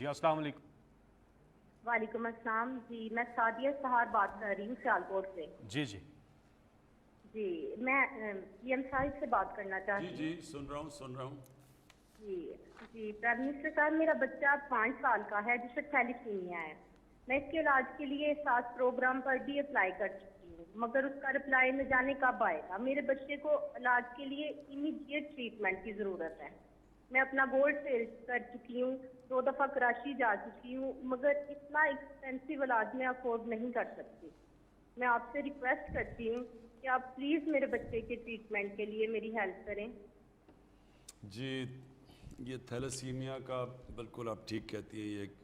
جی السلام علیکم. وعلیکم السلام. جی میں سعدیہ سہار بات کر رہی ہوں سیالکوٹ سے. جی جی میں پی ایم صاحب سے بات کرنا چاہتی ہوں. جی سن رہا ہوں. جی پرائم منسٹر صاحب، میرا بچہ 5 سال کا ہے جسے تھیلیسیمیا ہے. میں اس کے علاج کے لیے ساتھ پروگرام پر بھی اپلائی کر چکی ہوں، مگر اس کا رپلائی نہ جانے کب آئے گا. میرے بچے کو علاج کے لیے امیڈیٹ ٹریٹمنٹ کی ضرورت ہے. میں اپنا گولڈ سیل کر چکی ہوں، 2 دفعہ کراچی جا چکی ہوں، مگر اتنا ایکسپینسو علاج میں افورڈ نہیں کر سکتی. میں آپ سے ریکویسٹ کرتی ہوں کہ آپ پلیز میرے بچے کے ٹریٹمنٹ کے لیے میری ہیلپ کریں. جی یہ تھیلیسیمیا کا بالکل آپ ٹھیک کہتی ہیں، یہ ایک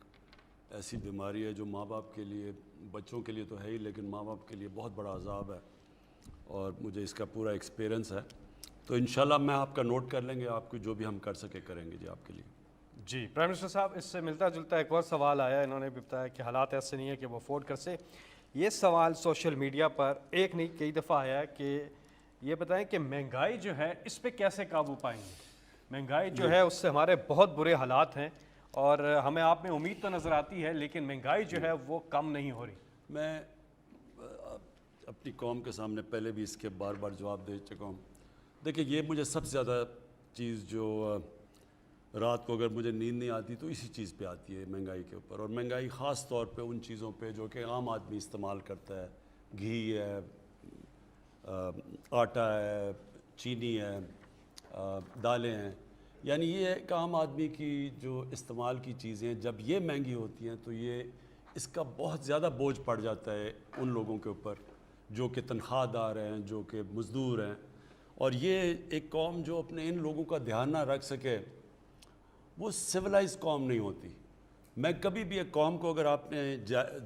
ایسی بیماری ہے جو ماں باپ کے لیے، بچوں کے لیے تو ہے ہی، لیکن ماں باپ کے لیے بہت بڑا عذاب ہے، اور مجھے اس کا پورا ایکسپیرنس ہے. تو انشاءاللہ میں آپ کا نوٹ کر لیں گے، آپ کو جو بھی ہم کر سکے کریں گے جی آپ کے لیے. جی پرائم منسٹر صاحب، اس سے ملتا جلتا ایک اور سوال آیا. انہوں نے بھی بتایا کہ حالات ایسے نہیں ہے کہ وہ افورڈ کر سے. یہ سوال سوشل میڈیا پر ایک نہیں کئی دفعہ آیا ہے کہ یہ بتائیں کہ مہنگائی جو ہے اس پہ کیسے قابو پائیں گے. مہنگائی جو ہے اس سے ہمارے بہت برے حالات ہیں، اور ہمیں آپ میں امید تو نظر آتی ہے، لیکن مہنگائی جو ہے وہ کم نہیں ہو رہی. میں اپنی قوم کے سامنے پہلے بھی اس کے بار بار جواب دے چکا ہوں. دیکھیں یہ مجھے سب سے زیادہ چیز جو رات کو اگر مجھے نیند نہیں آتی تو اسی چیز پہ آتی ہے، مہنگائی کے اوپر. اور مہنگائی خاص طور پہ ان چیزوں پہ جو کہ عام آدمی استعمال کرتا ہے. گھی ہے، آٹا ہے، چینی ہے، دالیں ہیں. یعنی یہ ایک عام آدمی کی جو استعمال کی چیزیں جب یہ مہنگی ہوتی ہیں تو یہ اس کا بہت زیادہ بوجھ پڑ جاتا ہے ان لوگوں کے اوپر جو کہ تنخواہ دار ہیں، جو کہ مزدور ہیں. اور یہ ایک قوم جو اپنے ان لوگوں کا دھیان نہ رکھ سکے وہ سویلائز قوم نہیں ہوتی. میں کبھی بھی ایک قوم کو، اگر آپ نے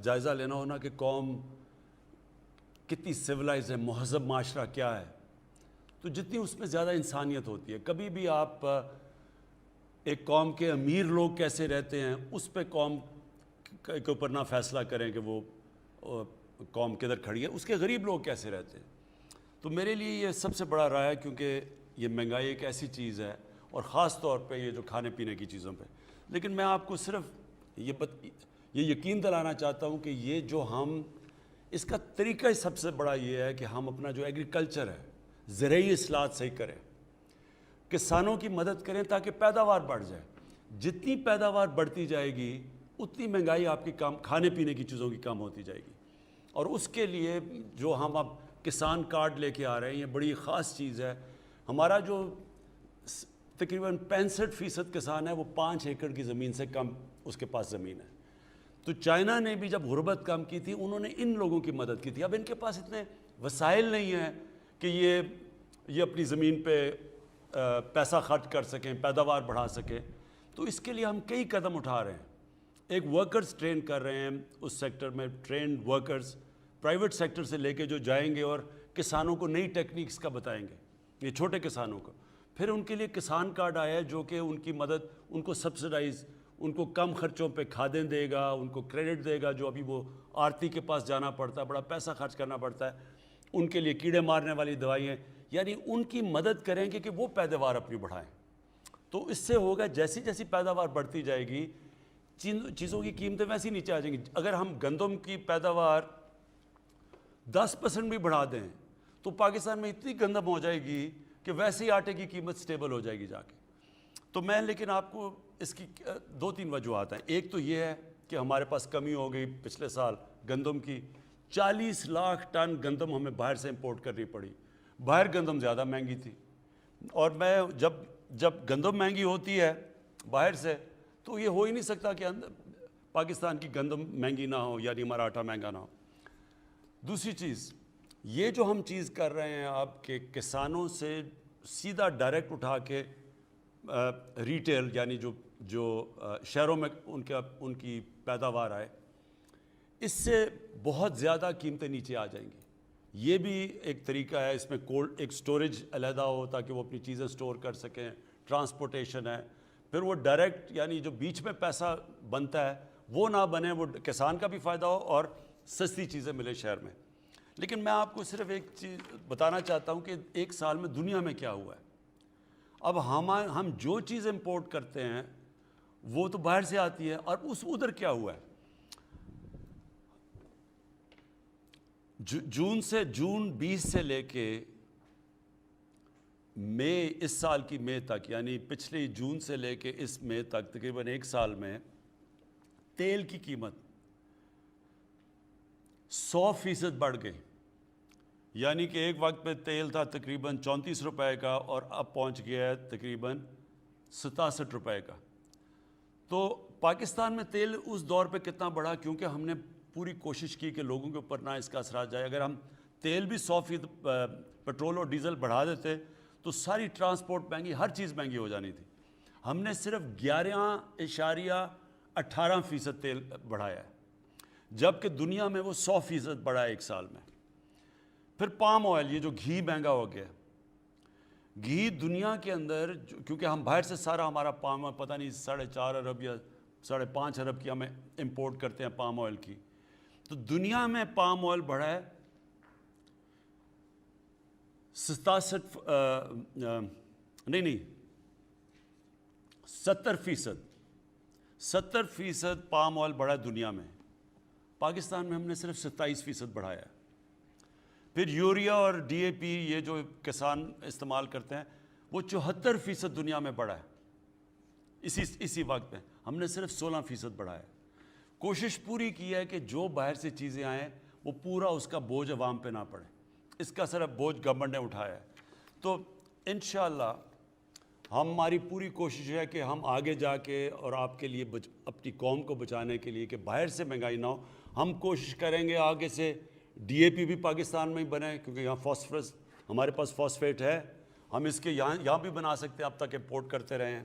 جائزہ لینا ہو نا کہ قوم کتنی سویلائز ہے، مہذب معاشرہ کیا ہے، تو جتنی اس میں زیادہ انسانیت ہوتی ہے. کبھی بھی آپ ایک قوم کے امیر لوگ کیسے رہتے ہیں اس پہ قوم کے اوپر نہ فیصلہ کریں کہ وہ قوم کدھر کھڑی ہے، اس کے غریب لوگ کیسے رہتے ہیں. تو میرے لیے یہ سب سے بڑا رائے ہے، کیونکہ یہ مہنگائی ایک ایسی چیز ہے، اور خاص طور پہ یہ جو کھانے پینے کی چیزوں پہ. لیکن میں آپ کو صرف یہ یقین دلانا چاہتا ہوں کہ یہ جو ہم اس کا طریقہ سب سے بڑا یہ ہے کہ ہم اپنا جو ایگریکلچر ہے، زرعی اصلاحات صحیح کریں، کسانوں کی مدد کریں تاکہ پیداوار بڑھ جائے. جتنی پیداوار بڑھتی جائے گی اتنی مہنگائی آپ کی کھانے پینے کی چیزوں کی کم ہوتی جائے گی. اور اس کے لیے جو ہم اب کسان کارڈ لے کے آ رہے ہیں، یہ بڑی خاص چیز ہے. ہمارا جو تقریباً 65% کسان ہے وہ 5 ایکڑ کی زمین سے کم اس کے پاس زمین ہے. تو چائنا نے بھی جب غربت کم کی تھی انہوں نے ان لوگوں کی مدد کی تھی. اب ان کے پاس اتنے وسائل نہیں ہیں کہ یہ اپنی زمین پہ پیسہ خرچ کر سکیں، پیداوار بڑھا سکیں. تو اس کے لیے ہم کئی قدم اٹھا رہے ہیں. ایک ورکرز ٹرین کر رہے ہیں اس سیکٹر میں، ٹرینڈ ورکرز پرائیویٹ سیکٹر سے لے کے جو جائیں گے اور کسانوں کو نئی ٹیکنیکس کا بتائیں گے، یہ چھوٹے کسانوں کو. پھر ان کے لیے کسان کارڈ آیا ہے جو کہ ان کی مدد، ان کو سبسڈائز، ان کو کم خرچوں پہ کھادیں دے گا، ان کو کریڈٹ دے گا. جو ابھی وہ آڑتی کے پاس جانا پڑتا ہے، بڑا پیسہ خرچ کرنا پڑتا ہے، ان کے لیے کیڑے مارنے والی دوائیں، یعنی ان کی مدد کریں گے کہ وہ پیداوار اپنی بڑھائیں. تو اس سے ہوگا جیسی جیسی پیداوار بڑھتی جائے گی چیزوں کی قیمتیں ویسی نیچے آ جائیں گی. اگر ہم گندم کی پیداوار 10% بھی بڑھا دیں تو پاکستان میں اتنی گندم ہو جائے گی کہ ویسے ہی آٹے کی قیمت سٹیبل ہو جائے گی جا کے. تو میں لیکن آپ کو اس کی 2-3 وجوہات ہیں. ایک تو یہ ہے کہ ہمارے پاس کمی ہو گئی پچھلے سال گندم کی. 40 لاکھ ٹن گندم ہمیں باہر سے امپورٹ کرنی پڑی. باہر گندم زیادہ مہنگی تھی، اور میں جب گندم مہنگی ہوتی ہے باہر سے تو یہ ہو ہی نہیں سکتا کہ پاکستان کی گندم مہنگی نہ ہو، یعنی ہمارا آٹا مہنگا نہ ہو. دوسری چیز یہ جو ہم چیز کر رہے ہیں آپ کے کسانوں سے سیدھا ڈائریکٹ اٹھا کے ریٹیل، یعنی جو شہروں میں ان کی پیداوار آئے، اس سے بہت زیادہ قیمتیں نیچے آ جائیں گی. یہ بھی ایک طریقہ ہے. اس میں ایک سٹوریج علیحدہ ہو تاکہ وہ اپنی چیزیں سٹور کر سکیں. ٹرانسپورٹیشن ہے. پھر وہ ڈائریکٹ یعنی جو بیچ میں پیسہ بنتا ہے وہ نہ بنے، وہ کسان کا بھی فائدہ ہو اور سستی چیزیں ملے شہر میں. لیکن میں آپ کو صرف ایک چیز بتانا چاہتا ہوں کہ 1 سال میں دنیا میں کیا ہوا ہے. اب ہم جو چیز امپورٹ کرتے ہیں وہ تو باہر سے آتی ہے. اور اس ادھر کیا ہوا ہے, جون 20 سے لے کے مئی, اس سال کی مئی تک, یعنی پچھلی جون سے لے کے اس مئی تک تقریباً 1 سال میں تیل کی قیمت 100% بڑھ گئی. یعنی کہ ایک وقت پہ تیل تھا تقریباً 34 روپے کا اور اب پہنچ گیا ہے تقریباً 67 روپے کا. تو پاکستان میں تیل اس دور پہ کتنا بڑھا, کیونکہ ہم نے پوری کوشش کی کہ لوگوں کے اوپر نہ اس کا اثرات جائے. اگر ہم تیل بھی 100% پیٹرول اور ڈیزل بڑھا دیتے تو ساری ٹرانسپورٹ مہنگی, ہر چیز مہنگی ہو جانی تھی. ہم نے صرف 11.18% تیل بڑھایا ہے, جبکہ دنیا میں وہ 100% بڑھا ہے 1 سال میں. پھر پام آئل, یہ جو گھی مہنگا ہو گیا. گھی دنیا کے اندر, کیونکہ ہم باہر سے سارا ہمارا پام آئل پتہ نہیں 4.5 ارب یا 5.5 ارب کی ہمیں امپورٹ کرتے ہیں پام آئل کی, تو دنیا میں پام آئل بڑھا ہے 70% پام آئل بڑھا ہے دنیا میں. پاکستان میں ہم نے صرف 27% بڑھایا ہے. پھر یوریا اور ڈی اے پی, یہ جو کسان استعمال کرتے ہیں, وہ 74% دنیا میں بڑھا ہے اسی وقت میں. ہم نے صرف 16% بڑھایا ہے. کوشش پوری کی ہے کہ جو باہر سے چیزیں آئیں وہ پورا اس کا بوجھ عوام پہ نہ پڑے, اس کا صرف بوجھ گورنمنٹ نے اٹھایا ہے. تو انشاءاللہ ہماری پوری کوشش ہے کہ ہم آگے جا کے اور آپ کے لیے اپنی قوم کو بچانے کے لیے کہ باہر سے مہنگائی نہ ہو, ہم کوشش کریں گے آگے سے ڈی اے پی بھی پاکستان میں ہی بنے, کیونکہ یہاں فاسفورس ہمارے پاس فاسفیٹ ہے, ہم اس کے یہاں بھی بنا سکتے ہیں, اب تک امپورٹ کرتے رہے ہیں.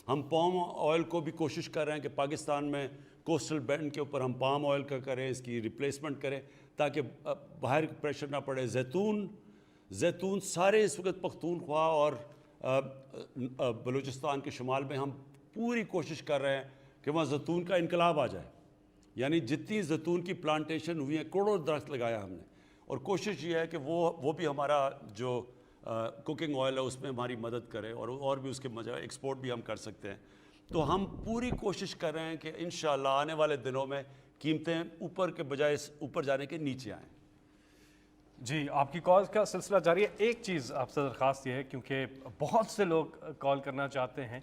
ہم پام آئل کو بھی کوشش کر رہے ہیں کہ پاکستان میں کوسٹل بینڈ کے اوپر ہم پام آئل کا کریں, اس کی ریپلیسمنٹ کریں تاکہ باہر پریشر نہ پڑے. زیتون سارے اس وقت پختونخوا اور بلوچستان کے شمال میں ہم پوری کوشش کر رہے ہیں کہ وہاں زیتون کا انقلاب آ جائے. یعنی جتنی زیتون کی پلانٹیشن ہوئی ہیں, کروڑوں درخت لگایا ہم نے, اور کوشش یہ ہے کہ وہ بھی ہمارا جو کوکنگ آئل ہے اس میں ہماری مدد کرے, اور بھی اس کے ایکسپورٹ بھی ہم کر سکتے ہیں. تو ہم پوری کوشش کر رہے ہیں کہ انشاءاللہ آنے والے دنوں میں قیمتیں اوپر کے بجائے اوپر جانے کے نیچے آئیں. جی, آپ کی کال کا سلسلہ جاری ہے. ایک چیز آپ سے درخواست یہ ہے, کیونکہ بہت سے لوگ کال کرنا چاہتے ہیں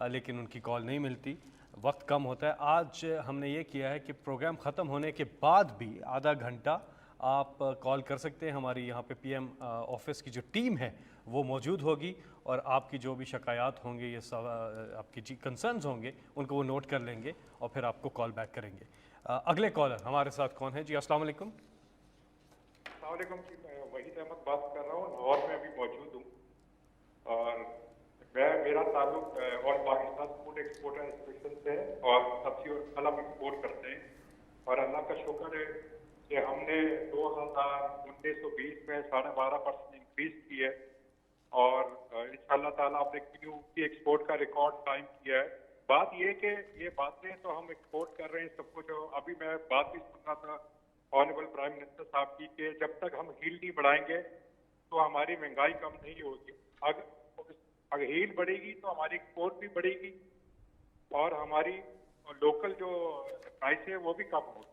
لیکن ان کی کال نہیں ملتی, وقت کم ہوتا ہے. آج ہم نے یہ کیا ہے کہ پروگرام ختم ہونے کے بعد بھی آدھا گھنٹہ آپ کال کر سکتے ہیں. ہماری یہاں پہ پی ایم آفس کی جو ٹیم ہے وہ موجود ہوگی, اور آپ کی جو بھی شکایات ہوں گے, یہ آپ کی کنسرنز ہوں گے, ان کو وہ نوٹ کر لیں گے اور پھر آپ کو کال بیک کریں گے. اگلے کالر ہمارے ساتھ کون ہے؟ جی السلام علیکم. السلام علیکم جی, میں وحید احمد بات کر رہا ہوں, لاہور میں ابھی موجود ہوں. اور میرا تعلق آل پاکستان فوڈ ایکسپورٹر ایسوسیشن سے ہے, اور سبزی اور پھل ہم ایکسپورٹ کرتے ہیں. اور اللہ کا شکر ہے کہ ہم نے 2019-20 میں 12.5% انکریز کی ہے, اور انشاءاللہ تعالیٰ آپ نے کیوں کی ایکسپورٹ کا ریکارڈ قائم کیا ہے. بات یہ کہ یہ باتیں تو ہم ایکسپورٹ کر رہے ہیں سب کچھ. ابھی میں بات بھی سن رہا تھا آنریبل پرائم منسٹر صاحب کی کہ جب تک ہم ہیل نہیں بڑھائیں گے تو ہماری مہنگائی کم نہیں ہوگی. اگر ہیل بڑھے گی تو ہماری ایکسپورٹ بھی بڑھے گی اور ہماری لوکل جو پرائس ہے وہ بھی کم ہوگی.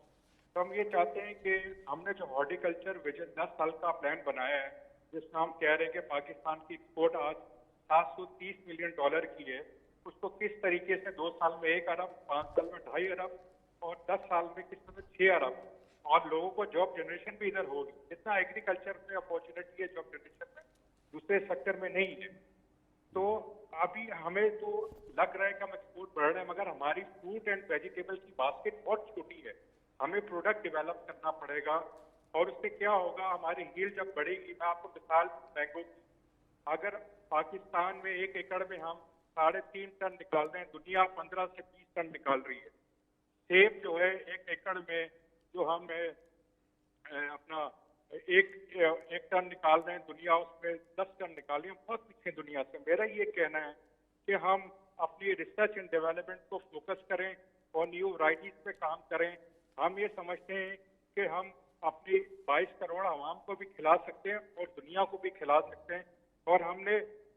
تو ہم یہ چاہتے ہیں کہ ہم نے جو ہارٹیکلچر ویژن 10 سال کا پلان بنایا ہے, جس میں ہم کہہ رہے ہیں کہ پاکستان کی ایکسپورٹ آج $730 ملین کی ہے, اس کو کس طریقے سے 2 سال میں 1 ارب, 5 سال میں 2.5 ارب اور 10 سال میں کس طرح 6 ارب, اور لوگوں کو جاب جنریشن بھی ادھر ہوگی. جتنا ایگریکلچر میں اپارچونیٹی ہے جاب جنریشن میں, دوسرے سیکٹر میں نہیں ہے. تو ابھی ہمیں تو لگ رہا ہے کہ ہم ایکسپورٹ بڑھ رہے ہیں, مگر ہماری فروٹ اینڈ ویجیٹیبل کی باسکٹ بہت چھوٹی ہے. ہمیں پروڈکٹ ڈیولپ کرنا پڑے گا, اور اس سے کیا ہوگا, ہماری ہیل جب بڑھے گی. میں آپ کو مثال مینگو کی, اگر پاکستان میں 1 ایکڑ میں ہم 3.5 ٹن نکال رہے ہیں, دنیا 15 سے 20 ٹن نکال رہی ہے. سیب جو ہے 1 ایکڑ میں جو ہم اپنا 1 ٹن نکال رہے ہیں, دنیا اس میں 10 ٹن نکال رہی ہے. ہم بہت پیچھے دنیا سے. میرا یہ کہنا ہے کہ ہم اپنی ریسرچ اینڈ ڈیولپمنٹ کو فوکس کریں اور نیو ورائٹیز پہ کام کریں. ہم یہ سمجھتے ہیں کہ ہم اپنی 22 کروڑ عوام کو بھی کھلا سکتے ہیں اور دنیا کو بھی کھلا سکتے ہیں, اور ہم نے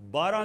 12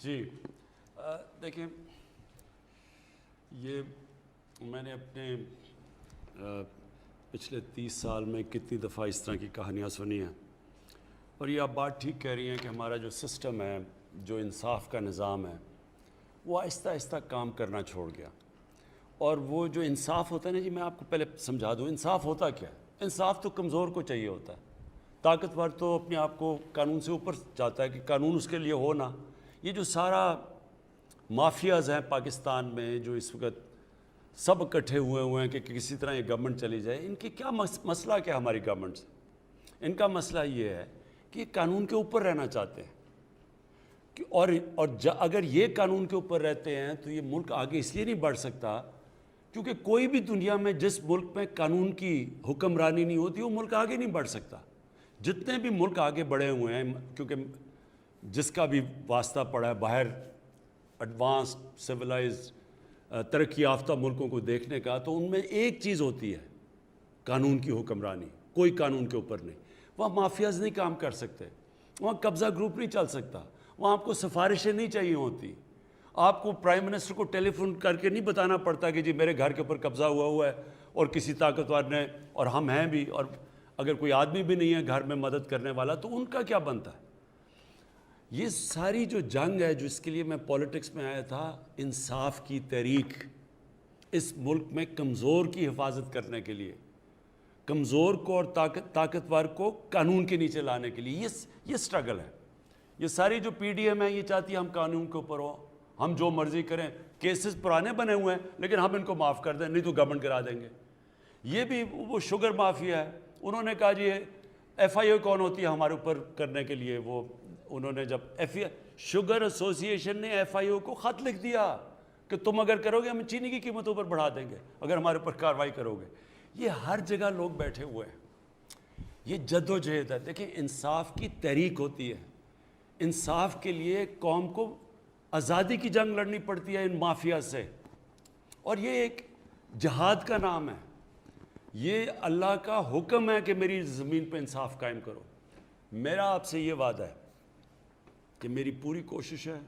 جی دیکھیں، یہ میں نے اپنے پچھلے 30 سال میں کتنی دفعہ اس طرح کی کہانیاں سنی ہیں، اور یہ آپ بات ٹھیک کہہ رہی ہیں کہ ہمارا جو سسٹم ہے، جو انصاف کا نظام ہے، وہ آہستہ آہستہ کام کرنا چھوڑ گیا. اور وہ جو انصاف ہوتا ہے نا جی، میں آپ کو پہلے سمجھا دوں انصاف ہوتا کیا ہے. انصاف تو کمزور کو چاہیے ہوتا ہے، طاقتور تو اپنے آپ کو قانون سے اوپر چاہتا ہے کہ قانون اس کے لیے ہو نا. یہ جو سارا مافیاز ہیں پاکستان میں، جو اس وقت سب اکٹھے ہوئے ہیں کہ کسی طرح یہ گورنمنٹ چلی جائے، ان کی کیا مسئلہ کیا ہماری گورنمنٹ سے؟ ان کا مسئلہ یہ ہے کہ یہ قانون کے اوپر رہنا چاہتے ہیں، اور اگر یہ قانون کے اوپر رہتے ہیں تو یہ ملک آگے اس لیے نہیں بڑھ سکتا کیونکہ کوئی بھی دنیا میں جس ملک میں قانون کی حکمرانی نہیں ہوتی وہ ملک آگے نہیں بڑھ سکتا. جتنے بھی ملک آگے بڑھے ہوئے ہیں، کیونکہ جس کا بھی واسطہ پڑا ہے باہر ایڈوانسڈ سویلائزڈ ترقی یافتہ ملکوں کو دیکھنے کا، تو ان میں ایک چیز ہوتی ہے قانون کی حکمرانی. کوئی قانون کے اوپر نہیں. وہاں مافیاز نہیں کام کر سکتے، وہاں قبضہ گروپ نہیں چل سکتا، وہاں آپ کو سفارشیں نہیں چاہیے ہوتی. آپ کو پرائم منسٹر کو ٹیلی فون کر کے نہیں بتانا پڑتا کہ جی میرے گھر کے اوپر قبضہ ہوا ہے اور کسی طاقتور نے، اور ہم ہیں بھی، اور اگر کوئی آدمی بھی نہیں ہے گھر میں مدد کرنے والا تو ان کا کیا بنتا ہے. یہ ساری جو جنگ ہے، جو اس کے لیے میں پولیٹکس میں آیا تھا، انصاف کی تحریک، اس ملک میں کمزور کی حفاظت کرنے کے لیے، کمزور کو اور طاقتور کو قانون کے نیچے لانے کے لیے یہ سٹرگل ہے. یہ ساری جو پی ڈی ایم ہے یہ چاہتی ہے ہم قانون کے اوپر ہو، ہم جو مرضی کریں. کیسز پرانے بنے ہوئے ہیں لیکن ہم ان کو معاف کر دیں، نہیں تو گورنمنٹ کرا دیں گے. یہ بھی وہ شوگر مافیا ہے، انہوں نے کہا جی ایف آئی او کون ہوتی ہے ہمارے اوپر کرنے کے لیے. وہ انہوں نے جب شوگر ایسوسی ایشن نے ایف آئی او کو خط لکھ دیا کہ تم اگر کرو گے ہم چینی کی قیمتوں پر بڑھا دیں گے اگر ہمارے اوپر کارروائی کرو گے. یہ ہر جگہ لوگ بیٹھے ہوئے ہیں. یہ جد و جہد ہے. دیکھیں انصاف کی تحریک ہوتی ہے، انصاف کے لیے قوم کو آزادی کی جنگ لڑنی پڑتی ہے ان مافیا سے، اور یہ ایک جہاد کا نام ہے. یہ اللہ کا حکم ہے کہ میری زمین پہ انصاف قائم کرو. میرا آپ سے یہ وعدہ ہے کہ میری پوری کوشش ہے،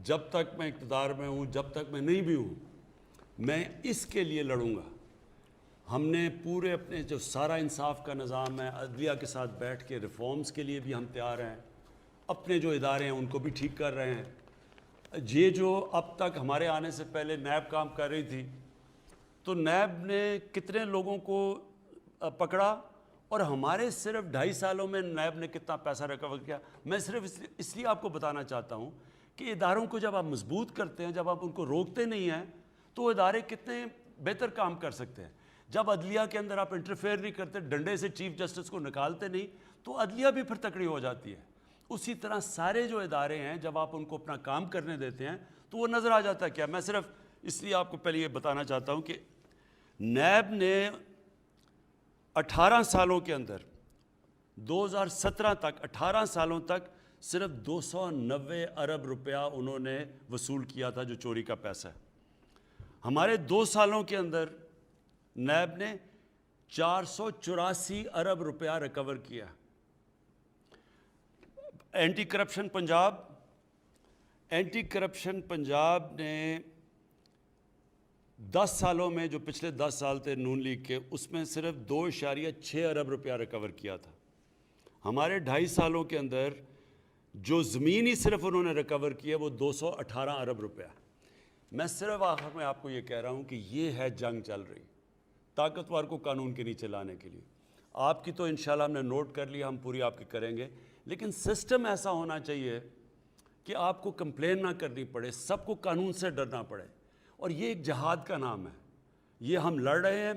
جب تک میں اقتدار میں ہوں، جب تک میں نہیں بھی ہوں، میں اس کے لیے لڑوں گا. ہم نے پورے اپنے جو سارا انصاف کا نظام ہے، عدلیہ کے ساتھ بیٹھ کے ریفارمز کے لیے بھی ہم تیار ہیں. اپنے جو ادارے ہیں ان کو بھی ٹھیک کر رہے ہیں. یہ جو اب تک ہمارے آنے سے پہلے نیب کام کر رہی تھی، تو نیب نے کتنے لوگوں کو پکڑا، اور ہمارے صرف 2.5 سالوں میں نیب نے کتنا پیسہ ریکور کیا. میں صرف اس لیے آپ کو بتانا چاہتا ہوں کہ اداروں کو جب آپ مضبوط کرتے ہیں، جب آپ ان کو روکتے نہیں ہیں، تو وہ ادارے کتنے بہتر کام کر سکتے ہیں. جب عدلیہ کے اندر آپ انٹرفیئر نہیں کرتے، ڈنڈے سے چیف جسٹس کو نکالتے نہیں، تو عدلیہ بھی پھر تکڑی ہو جاتی ہے. اسی طرح سارے جو ادارے ہیں جب آپ ان کو اپنا کام کرنے دیتے ہیں تو وہ نظر آ جاتا ہے. کیا میں صرف اس لیے آپ کو پہلے یہ بتانا چاہتا ہوں کہ نیب نے 18 سالوں کے اندر 2017 تک 18 سالوں تک صرف 290 ارب روپیہ انہوں نے وصول کیا تھا جو چوری کا پیسہ ہے. ہمارے 2 سالوں کے اندر نیب نے 484 ارب روپیہ ریکور کیا. اینٹی کرپشن پنجاب نے 10 سالوں میں، جو پچھلے 10 سال تھے نون لیگ کے، اس میں صرف 2.6 ارب روپیہ ریکور کیا تھا. ہمارے 2.5 سالوں کے اندر جو زمین ہی صرف انہوں نے ریکور کیا وہ 218 ارب روپیہ. میں صرف آخر میں آپ کو یہ کہہ رہا ہوں کہ یہ ہے جنگ چل رہی طاقتور کو قانون کے نیچے لانے کے لیے. آپ کی تو انشاءاللہ ہم نے نوٹ کر لیا، ہم پوری آپ کی کریں گے، لیکن سسٹم ایسا ہونا چاہیے کہ آپ کو کمپلین نہ کرنی پڑے، سب کو قانون سے ڈرنا پڑے. اور یہ ایک جہاد کا نام ہے. یہ ہم لڑ رہے ہیں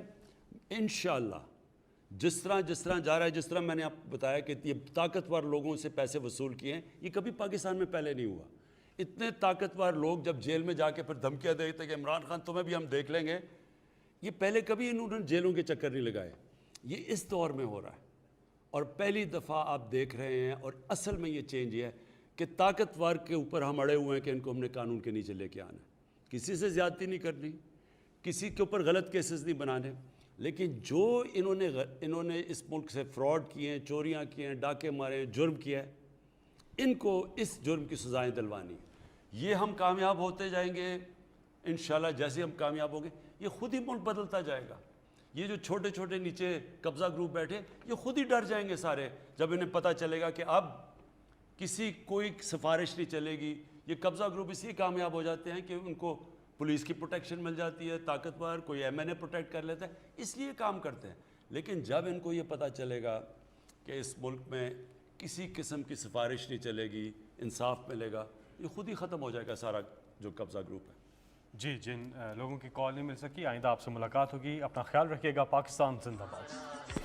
انشاءاللہ. جس طرح جا رہا ہے، جس طرح میں نے آپ کو بتایا کہ یہ طاقتور لوگوں سے پیسے وصول کیے ہیں، یہ کبھی پاکستان میں پہلے نہیں ہوا. اتنے طاقتور لوگ جب جیل میں جا کے پھر دھمکیاں دیتے کہ عمران خان تمہیں بھی ہم دیکھ لیں گے، یہ پہلے کبھی انہوں نے جیلوں کے چکر نہیں لگائے. یہ اس دور میں ہو رہا ہے اور پہلی دفعہ آپ دیکھ رہے ہیں. اور اصل میں یہ چینج یہ ہے کہ طاقتور کے اوپر ہم اڑے ہوئے ہیں کہ ان کو ہم نے قانون کے نیچے لے کے آنا ہے. کسی سے زیادتی نہیں کرنی، کسی کے اوپر غلط کیسز نہیں بنانے، لیکن جو انہوں نے اس ملک سے فراڈ کیے ہیں، چوریاں کی ہیں، ڈاکے مارے ہیں، جرم کیا ہے، ان کو اس جرم کی سزائیں دلوانی. یہ ہم کامیاب ہوتے جائیں گے انشاءاللہ. جیسے ہم کامیاب ہوں گے یہ خود ہی ملک بدلتا جائے گا. یہ جو چھوٹے چھوٹے نیچے قبضہ گروپ بیٹھے یہ خود ہی ڈر جائیں گے سارے, جب انہیں پتہ چلے گا کہ اب کسی کوئی سفارش نہیں چلے گی. یہ قبضہ گروپ اسی کامیاب ہو جاتے ہیں کہ ان کو پولیس کی پروٹیکشن مل جاتی ہے, طاقتور کوئی ایم این اے پروٹیکٹ کر لیتا ہے, اس لیے کام کرتے ہیں. لیکن جب ان کو یہ پتہ چلے گا کہ اس ملک میں کسی قسم کی سفارش نہیں چلے گی, انصاف ملے گا, یہ خود ہی ختم ہو جائے گا سارا جو قبضہ گروپ ہے. جی, جن لوگوں کی کال نہیں مل سکی, آئندہ آپ سے ملاقات ہوگی. اپنا خیال رکھیے گا. پاکستان زندہ باد.